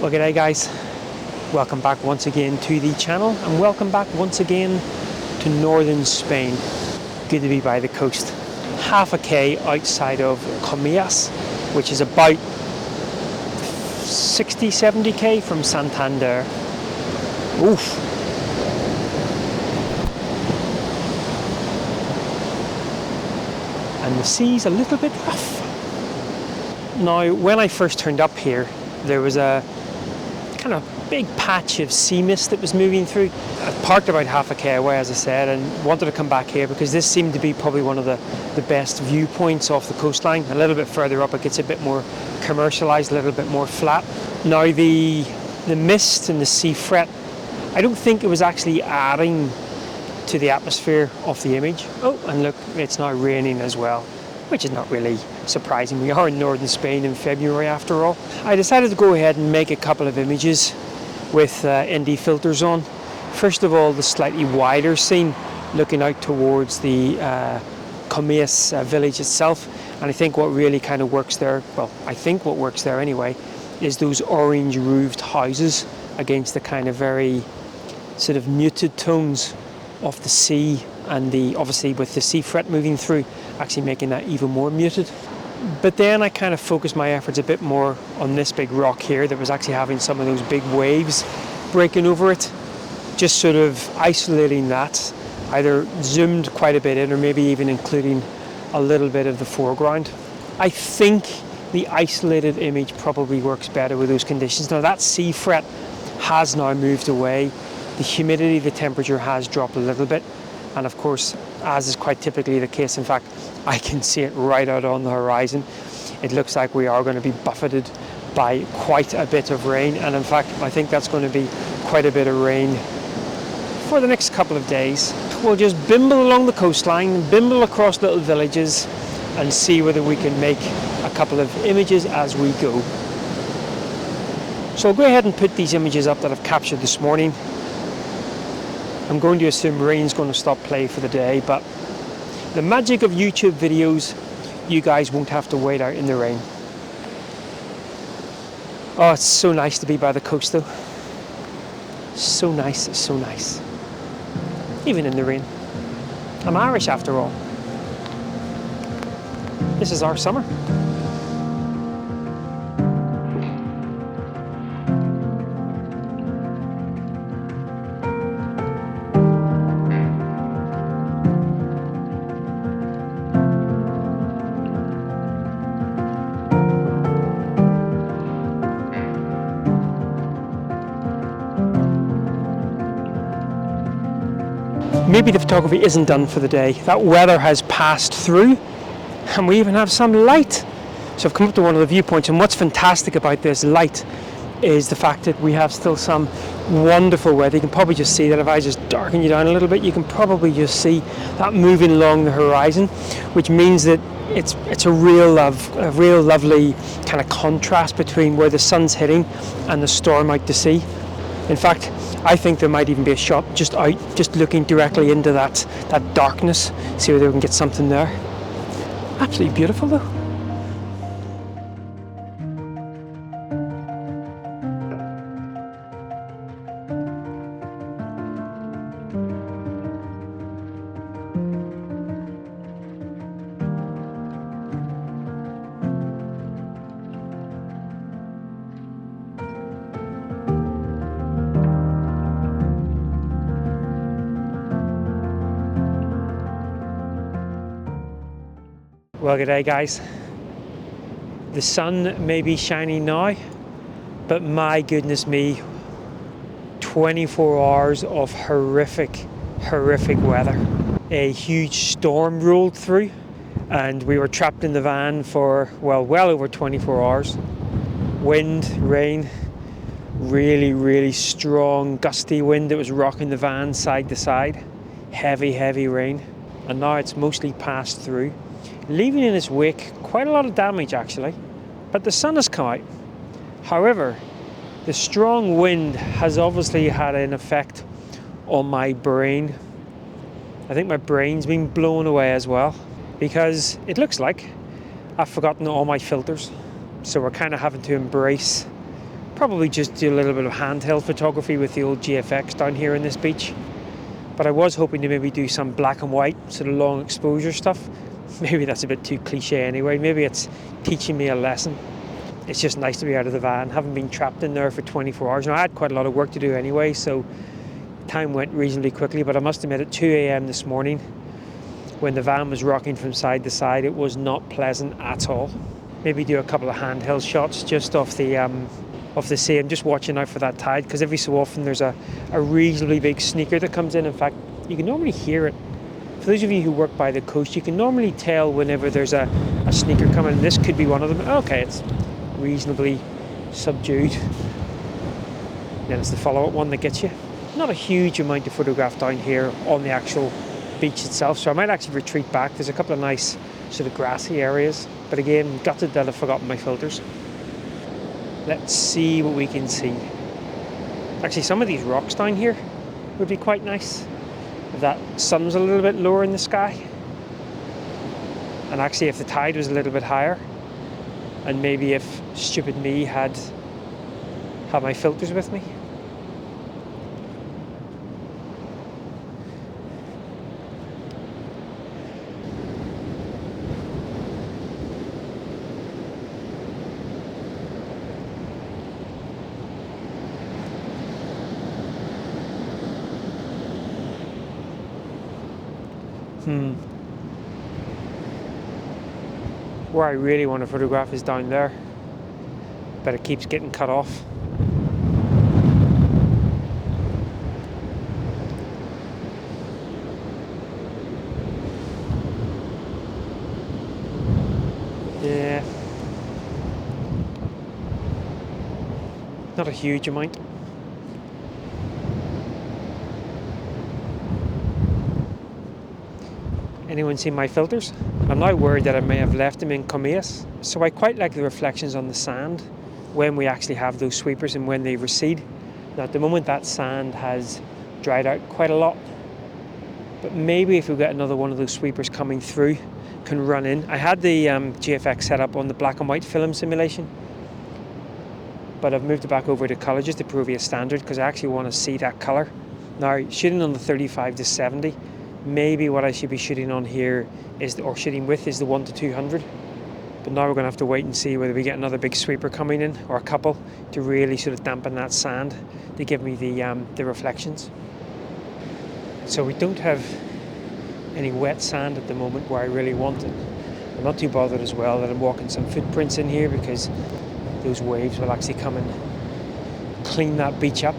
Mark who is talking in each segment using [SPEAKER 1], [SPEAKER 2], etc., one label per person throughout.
[SPEAKER 1] Well, g'day guys, welcome back once again to the channel and welcome back once again to northern Spain. Good to be by the coast. Half a K outside of Comillas, which is about 60-70 K from Santander. Oof. And the sea's a little bit rough. Now, when I first turned up here, there was a kind of big patch of sea mist that was moving through. I parked about half a K away, as I said, and wanted to come back here because this seemed to be probably one of the best viewpoints off the coastline. A little bit further up it gets a bit more commercialised, a little bit more flat. Now the mist and the sea fret, I don't think it was actually adding to the atmosphere of the image. Oh, and look, it's now raining as well, which is not really surprising. We are in northern Spain in February after all. I decided to go ahead and make a couple of images with ND filters on. First of all, the slightly wider scene looking out towards the Comillas village itself. And I think what really kind of works there, well, I think what works there anyway, is those orange roofed houses against the kind of very sort of muted tones of the sea, and obviously with the sea fret moving through, actually making that even more muted. But then I kind of focused my efforts a bit more on this big rock here that was actually having some of those big waves breaking over it, just sort of isolating that, either zoomed quite a bit in or maybe even including a little bit of the foreground. I think the isolated image probably works better with those conditions. Now that sea fret has now moved away. The humidity, the temperature has dropped a little bit. And of course, as is quite typically the case, in fact, I can see it right out on the horizon. It looks like we are going to be buffeted by quite a bit of rain. And in fact, I think that's going to be quite a bit of rain for the next couple of days. We'll just bimble along the coastline, bimble across little villages, and see whether we can make a couple of images as we go. So I'll go ahead and put these images up that I've captured this morning. I'm going to assume rain's going to stop play for the day, but the magic of YouTube videos, you guys won't have to wait out in the rain. Oh, it's so nice to be by the coast though. So nice, so nice. Even in the rain. I'm Irish after all. This is our summer. Maybe the photography isn't done for the day. That weather has passed through and we even have some light. So I've come up to one of the viewpoints, and what's fantastic about this light is the fact that we have still some wonderful weather. You can probably just see that if I just darken you down a little bit, you can probably just see that moving along the horizon, which means that it's a real lovely kind of contrast between where the sun's hitting and the storm out to sea. In fact, I think there might even be a shot just looking directly into that darkness, see whether we can get something there. Absolutely beautiful though. Well, g'day guys. The sun may be shining now, but my goodness me, 24 hours of horrific weather. A huge storm rolled through and we were trapped in the van for, well over 24 hours. Wind, rain, really strong gusty wind that was rocking the van side to side. Heavy rain. And now it's mostly passed through, leaving in its wake quite a lot of damage actually, but the sun has come out. However, the strong wind has obviously had an effect on my brain. I think my brain's been blown away as well, because it looks like I've forgotten all my filters. So we're kind of having to embrace Probably just do a little bit of handheld photography with the old GFX down here in this beach. But I was hoping to maybe do some black and white, sort of long exposure stuff. Maybe that's a bit too cliche anyway. Maybe it's teaching me a lesson. It's just nice to be out of the van. Haven't been trapped in there for 24 hours. Now, I had quite a lot of work to do anyway, so time went reasonably quickly. But I must admit, at 2 a.m. this morning, when the van was rocking from side to side, it was not pleasant at all. Maybe do a couple of handheld shots just off the sea. I'm just watching out for that tide, because every so often there's a reasonably big sneaker that comes in. In fact, you can normally hear it. For those of you who work by the coast, you can normally tell whenever there's a sneaker coming, and this could be one of them. Okay, it's reasonably subdued. Then it's the follow-up one that gets you. Not a huge amount to photograph down here on the actual beach itself, so I might actually retreat back. There's a couple of nice sort of grassy areas, but again, gutted that I've forgotten my filters. Let's see what we can see. Actually, some of these rocks down here would be quite nice if that sun was a little bit lower in the sky, and actually if the tide was a little bit higher, and maybe if stupid me had my filters with me. Where I really want to photograph is down there, but it keeps getting cut off. Yeah, not a huge amount. Anyone seen my filters? I'm now worried that I may have left them in Comeas. So I quite like the reflections on the sand when we actually have those sweepers and when they recede. Now at the moment that sand has dried out quite a lot, but maybe if we get another one of those sweepers coming through, can run in. I had the GFX set up on the black and white film simulation, but I've moved it back over to colour just to prove you a standard, because I actually want to see that colour. Now shooting on the 35 to 70, maybe what I should be shooting on here is, or shooting with, is the 1 to 200. But now we're going to have to wait and see whether we get another big sweeper coming in, or a couple, to really sort of dampen that sand to give me the reflections. So we don't have any wet sand at the moment where I really want it. I'm not too bothered as well that I'm walking some footprints in here, because those waves will actually come and clean that beach up.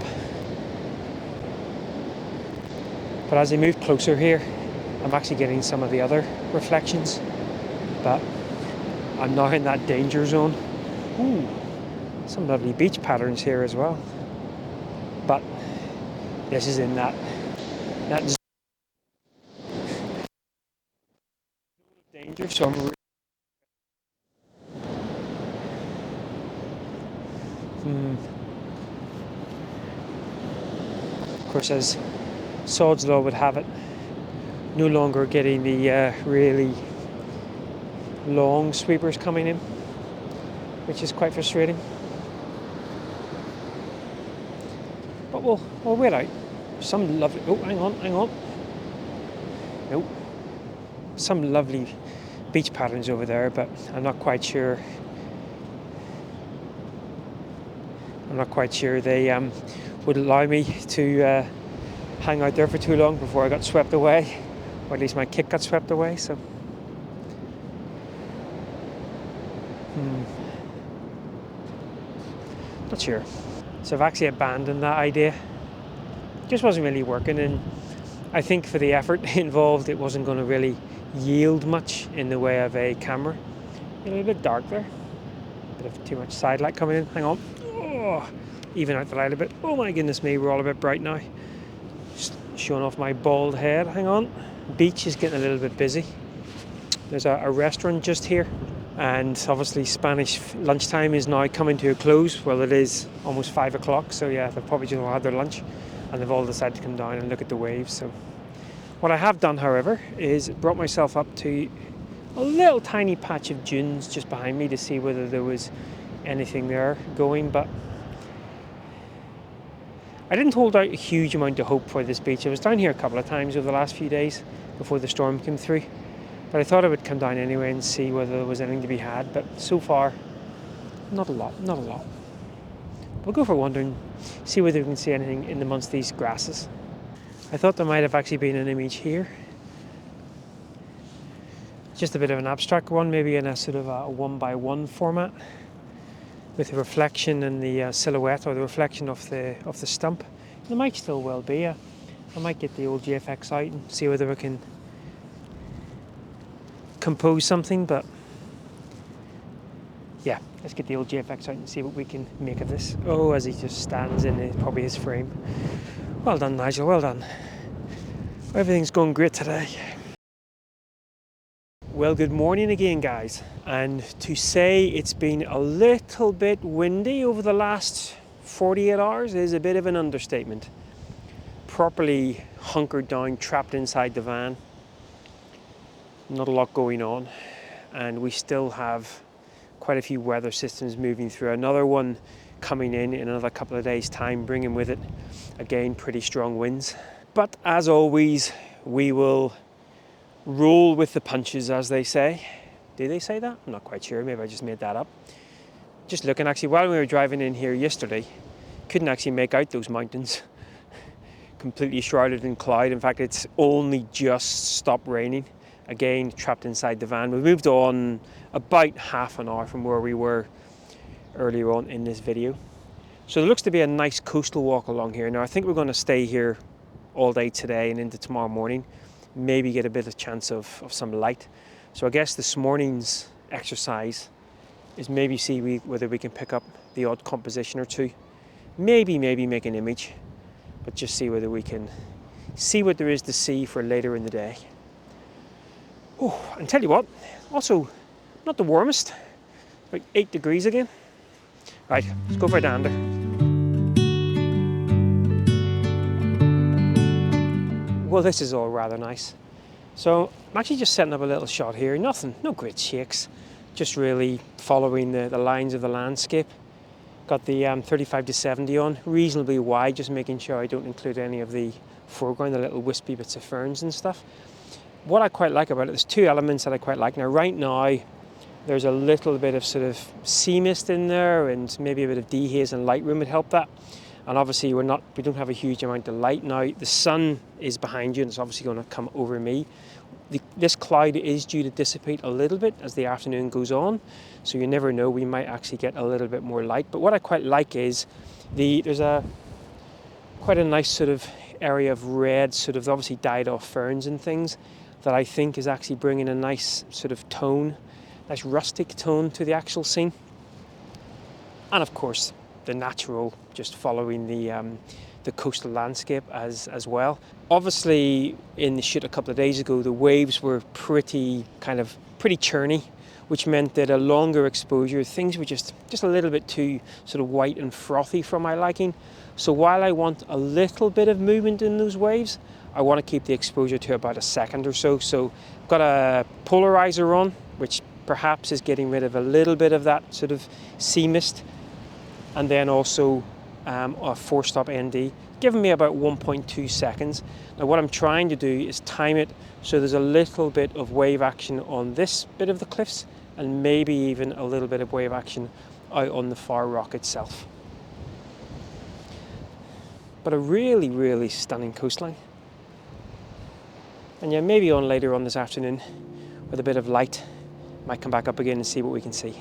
[SPEAKER 1] But as I move closer here, I'm actually getting some of the other reflections, but I'm now in that danger zone. Ooh, some lovely beach patterns here as well. But this is in that zone of danger, so I'm of course, as Sod's Law would have it, no longer getting the really long sweepers coming in, which is quite frustrating. But we'll wait out. Some lovely, oh, hang on. Nope. Some lovely beach patterns over there, but I'm not quite sure they would allow me to hang out there for too long before I got swept away, or at least my kit got swept away. So not sure. So I've actually abandoned that idea. It just wasn't really working, and I think for the effort involved, it wasn't going to really yield much in the way of a camera. A little bit dark there, a bit of too much side light coming in. Hang on. Oh, even out the light a bit. Oh my goodness me, we're all a bit bright now. Just showing off my bald head. Hang on. Beach is getting a little bit busy. There's a restaurant just here, and obviously Spanish lunchtime is now coming to a close. Well, it is almost 5 o'clock, so yeah, they've probably just all had their lunch, and they've all decided to come down and look at the waves. So what I have done, however, is brought myself up to a little tiny patch of dunes just behind me to see whether there was anything there going, but I didn't hold out a huge amount of hope for this beach. I was down here a couple of times over the last few days before the storm came through. But I thought I would come down anyway and see whether there was anything to be had. But so far, not a lot. We'll go for a wander and see whether we can see anything in amongst these grasses. I thought there might have actually been an image here. Just a bit of an abstract one, maybe in a sort of a 1x1 format, with the reflection and the silhouette, or the reflection of the stump. There might still well be. I might get the old GFX out and see whether we can compose something, but yeah, let's get the old GFX out and see what we can make of this. Oh, as he just stands in probably his frame. Well done, Nigel, well done. Everything's going great today. Well, good morning again, guys. And to say it's been a little bit windy over the last 48 hours is a bit of an understatement. Properly hunkered down, trapped inside the van. Not a lot going on. And we still have quite a few weather systems moving through. Another one coming in another couple of days' time, bringing with it, again, pretty strong winds. But as always, we will roll with the punches, as they say. Do they say that? I'm not quite sure. Maybe I just made that up. Just looking, actually, while we were driving in here yesterday, couldn't actually make out those mountains. Completely shrouded in cloud. In fact, it's only just stopped raining. Again, trapped inside the van. We moved on about half an hour from where we were earlier on in this video. So there looks to be a nice coastal walk along here. Now, I think we're going to stay here all day today and into tomorrow morning. Maybe get a bit of chance of some light. So I guess this morning's exercise is maybe see whether we can pick up the odd composition or two. Maybe make an image, but just see whether we can see what there is to see for later in the day. Oh, and tell you what, also not the warmest, about 8 degrees again. Right, let's go for a dander. Well, this is all rather nice. So I'm actually just setting up a little shot here. No great shakes, just really following the lines of the landscape. Got the 35-70 on, reasonably wide, just making sure I don't include any of the foreground, the little wispy bits of ferns and stuff. What I quite like about it, there's two elements that I quite like. Now, right now, there's a little bit of sort of sea mist in there, and maybe a bit of dehaze and Lightroom would help that. And obviously we don't have a huge amount of light now. The sun is behind you and it's obviously going to come over me. This cloud is due to dissipate a little bit as the afternoon goes on. So you never know, we might actually get a little bit more light. But what I quite like is there's quite a nice sort of area of red, sort of obviously died off ferns and things, that I think is actually bringing a nice sort of tone, nice rustic tone to the actual scene. And of course, the natural, just following the coastal landscape as well. Obviously, in the shoot a couple of days ago, the waves were pretty churny, which meant that a longer exposure, things were just a little bit too sort of white and frothy for my liking. So while I want a little bit of movement in those waves, I want to keep the exposure to about a second or so. So I've got a polarizer on, which perhaps is getting rid of a little bit of that sort of sea mist. And then also a 4-stop ND, giving me about 1.2 seconds. Now what I'm trying to do is time it so there's a little bit of wave action on this bit of the cliffs, and maybe even a little bit of wave action out on the far rock itself. But a really, really stunning coastline. And yeah, maybe on later on this afternoon with a bit of light, might come back up again and see what we can see.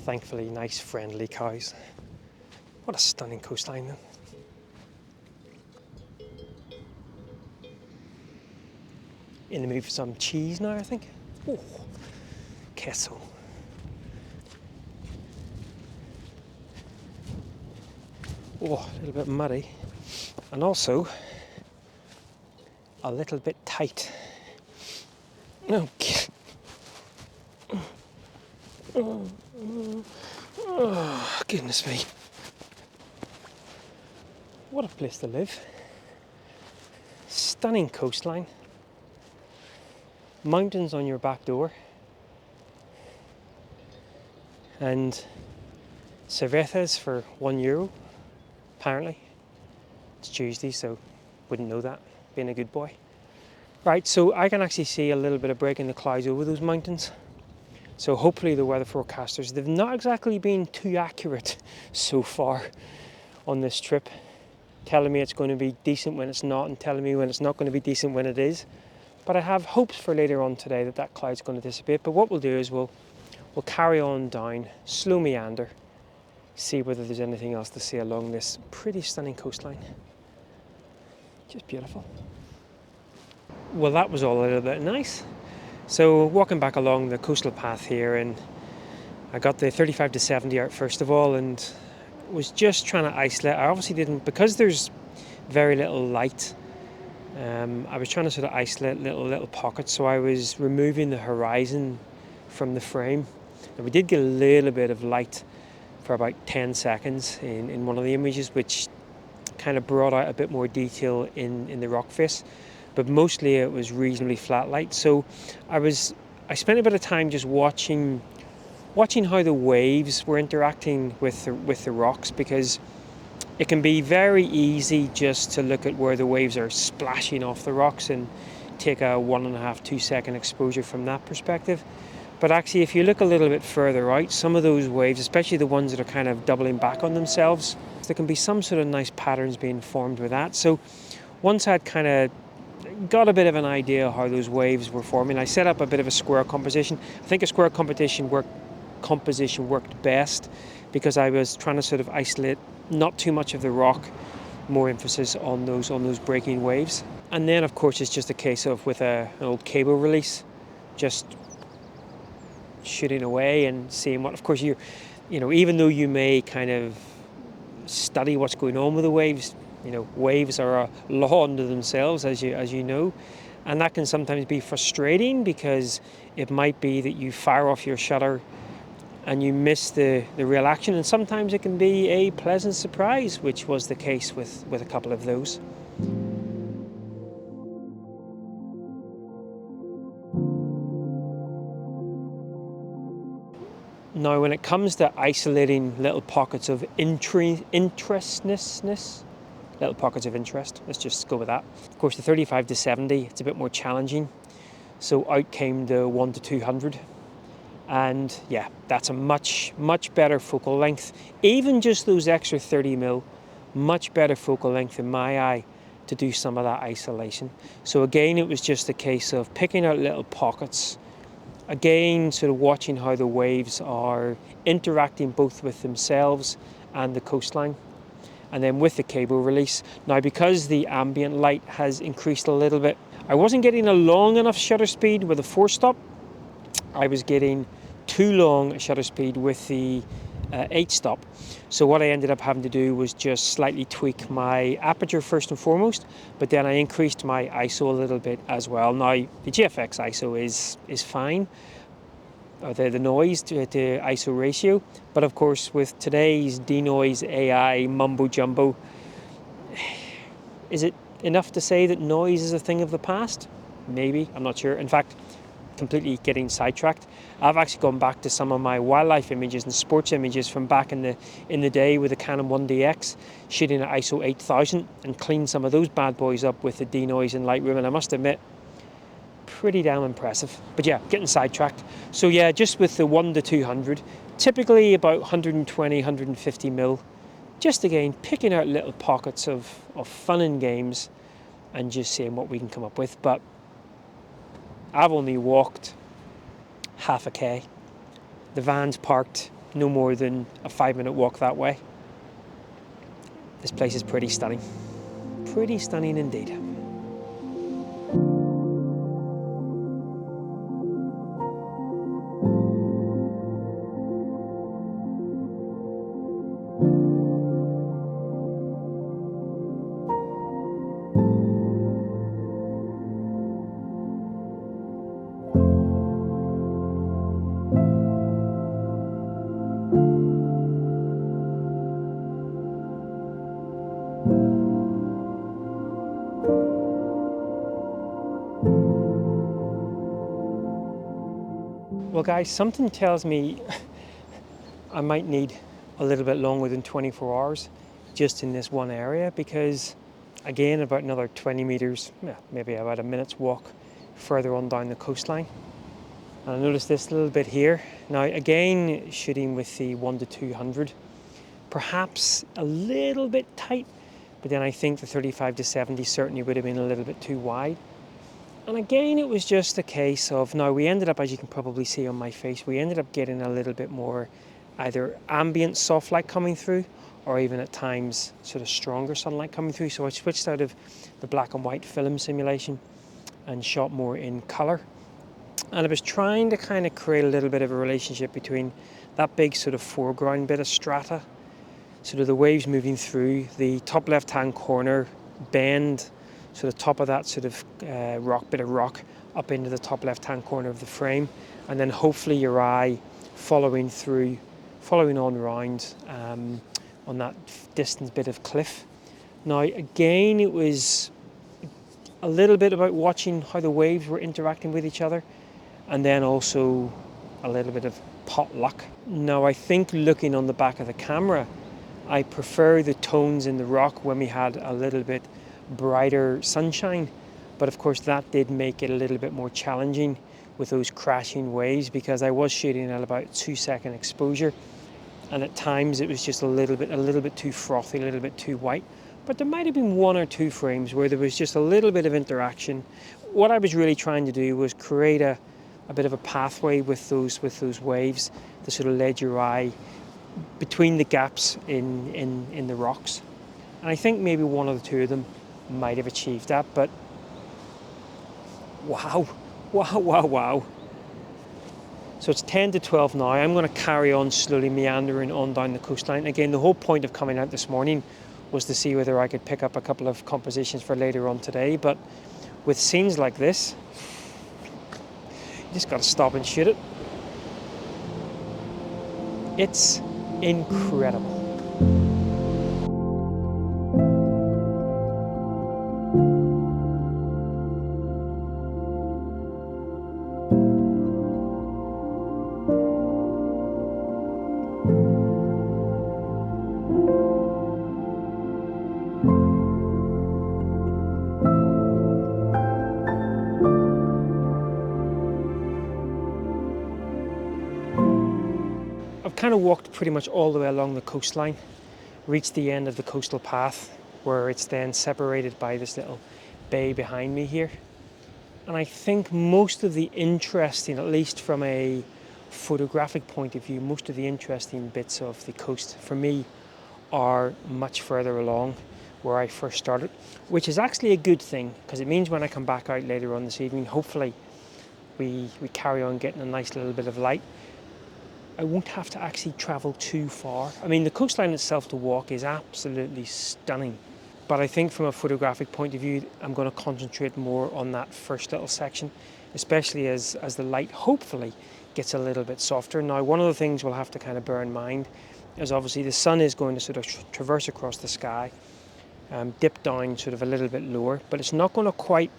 [SPEAKER 1] Thankfully, nice, friendly cows. What a stunning coastline, though. In the mood for some cheese now, I think. Oh, queso. Oh, a little bit muddy. And also, a little bit tight. Okay. Oh, goodness me. What a place to live. Stunning coastline. Mountains on your back door. And cervezas for €1, apparently. It's Tuesday, so wouldn't know that, being a good boy. Right, so I can actually see a little bit of break in the clouds over those mountains. So hopefully the weather forecasters, they've not exactly been too accurate so far on this trip, telling me it's going to be decent when it's not and telling me when it's not going to be decent when it is. But I have hopes for later on today that cloud's going to dissipate. But what we'll do is we'll carry on down, slow meander, see whether there's anything else to see along this pretty stunning coastline. Just beautiful. Well, that was all a little bit nice. So walking back along the coastal path here, and I got the 35 to 70 out first of all and was just trying to isolate. I obviously didn't, because there's very little light, I was trying to sort of isolate little pockets, so I was removing the horizon from the frame. And we did get a little bit of light for about 10 seconds in one of the images, which kind of brought out a bit more detail in the rock face, but mostly it was reasonably flat light. So I spent a bit of time just watching how the waves were interacting with the rocks, because it can be very easy just to look at where the waves are splashing off the rocks and take a 1.5-2 second exposure from that perspective. But actually, if you look a little bit further out, some of those waves, especially the ones that are kind of doubling back on themselves, there can be some sort of nice patterns being formed with that. So once I'd kind of got a bit of an idea how those waves were forming, I set up a bit of a square composition. I think a square composition worked best because I was trying to sort of isolate not too much of the rock, more emphasis on those breaking waves. And then of course it's just a case of, with an old cable release, just shooting away and seeing what, of course, even though you may kind of study what's going on with the waves, waves are a law unto themselves, as you know, and that can sometimes be frustrating because it might be that you fire off your shutter and you miss the real action, and sometimes it can be a pleasant surprise, which was the case with a couple of those. Now, when it comes to isolating little pockets of little pockets of interest, let's just go with that. Of course, the 35 to 70, it's a bit more challenging. So out came the 1 to 200. And yeah, that's a much better focal length. Even just those extra 30mm, much better focal length in my eye to do some of that isolation. So again, it was just a case of picking out little pockets. Again, sort of watching how the waves are interacting both with themselves and the coastline. And then with the cable release. Now, because the ambient light has increased a little bit, I wasn't getting a long enough shutter speed with a 4-stop. I was getting too long a shutter speed with the 8-stop. So what I ended up having to do was just slightly tweak my aperture first and foremost, but then I increased my ISO a little bit as well. Now, the GFX ISO is fine, or the noise to ISO ratio, but of course with today's denoise AI mumbo jumbo, is it enough to say that noise is a thing of the past? Maybe, I'm not sure. In fact, completely getting sidetracked, I've actually gone back to some of my wildlife images and sports images from back in the day with the Canon 1DX, shooting at ISO 8000, and cleaned some of those bad boys up with the denoise in Lightroom, and I must admit, pretty damn impressive. But yeah, getting sidetracked. So yeah, just with the 1 to 200, typically about 120, 150mm, just again picking out little pockets of fun and games and just seeing what we can come up with. But I've only walked half a K. The van's parked no more than a 5-minute walk that way. This place is pretty stunning. Pretty stunning indeed. Well guys, something tells me I might need a little bit longer than 24 hours just in this one area, because again, about another 20 meters, maybe about a minute's walk further on down the coastline. And I noticed this little bit here. Now again, shooting with the 1 to 200, perhaps a little bit tight, but then I think the 35 to 70 certainly would have been a little bit too wide. And again, it was just a case of, now we ended up, as you can probably see on my face, we ended up getting a little bit more either ambient soft light coming through, or even at times sort of stronger sunlight coming through. So I switched out of the black and white film simulation and shot more in colour. And I was trying to kind of create a little bit of a relationship between that big sort of foreground bit of strata, sort of the waves moving through the top left hand corner, bend, sort of top of that sort of bit of rock up into the top left hand corner of the frame, and then hopefully your eye following on round on that distant bit of cliff. Now again, it was a little bit about watching how the waves were interacting with each other, and then also a little bit of pot luck. Now I think looking on the back of the camera, I prefer the tones in the rock when we had a little bit brighter sunshine, but of course that did make it a little bit more challenging with those crashing waves, because I was shooting at about 2-second exposure, and at times it was just a little bit too frothy, a little bit too white. But there might have been 1 or 2 frames where there was just a little bit of interaction. What I was really trying to do was create a bit of a pathway with those waves to sort of lead your eye between the gaps in the rocks. And I think maybe 1 or 2 of them might have achieved that, but wow. So it's 10 to 12 now. I'm going to carry on slowly meandering on down the coastline. Again, the whole point of coming out this morning was to see whether I could pick up a couple of compositions for later on today, but with scenes like this, you just got to stop and shoot it. It's incredible. I've kind of walked pretty much all the way along the coastline, reached the end of the coastal path where it's then separated by this little bay behind me here. And I think most of the interesting, at least from a photographic point of view, most of the interesting bits of the coast for me are much further along where I first started, which is actually a good thing, because it means when I come back out later on this evening, hopefully we carry on getting a nice little bit of light. I won't have to actually travel too far. I mean, the coastline itself to walk is absolutely stunning, but I think from a photographic point of view, I'm going to concentrate more on that first little section, especially as the light hopefully gets a little bit softer. Now, one of the things we'll have to kind of bear in mind is obviously the sun is going to sort of traverse across the sky, dip down sort of a little bit lower, but it's not going to quite,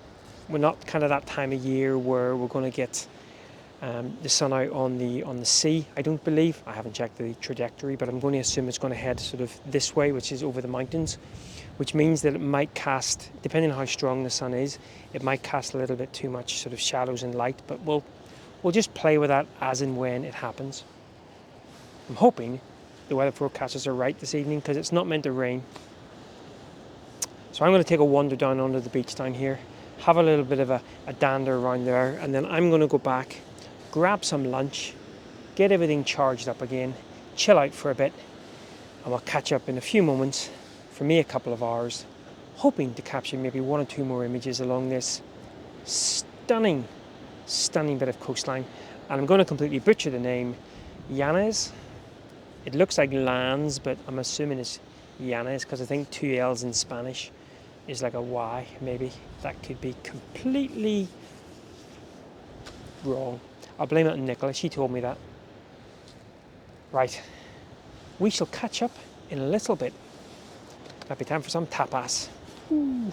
[SPEAKER 1] we're not kind of that time of year where we're going to get the sun out on the sea, I don't believe. I haven't checked the trajectory, but I'm going to assume it's going to head sort of this way, which is over the mountains, which means that it might cast, depending on how strong the sun is, it might cast a little bit too much sort of shadows and light, but we'll just play with that as and when it happens. I'm hoping the weather forecasters are right this evening, because it's not meant to rain. So I'm going to take a wander down onto the beach down here, have a little bit of a dander around there, and then I'm going to go back, grab some lunch, get everything charged up again, chill out for a bit, and we'll catch up in a few moments, for me a couple of hours, hoping to capture maybe 1 or 2 more images along this stunning bit of coastline. And I'm going to completely butcher the name, Llanes. It looks like Lands, but I'm assuming it's Llanes, because I think 2 L's in Spanish is like a Y, maybe. That could be completely wrong. I'll blame it on Nicola, she told me that. Right, we shall catch up in a little bit. Might be time for some tapas. Ooh.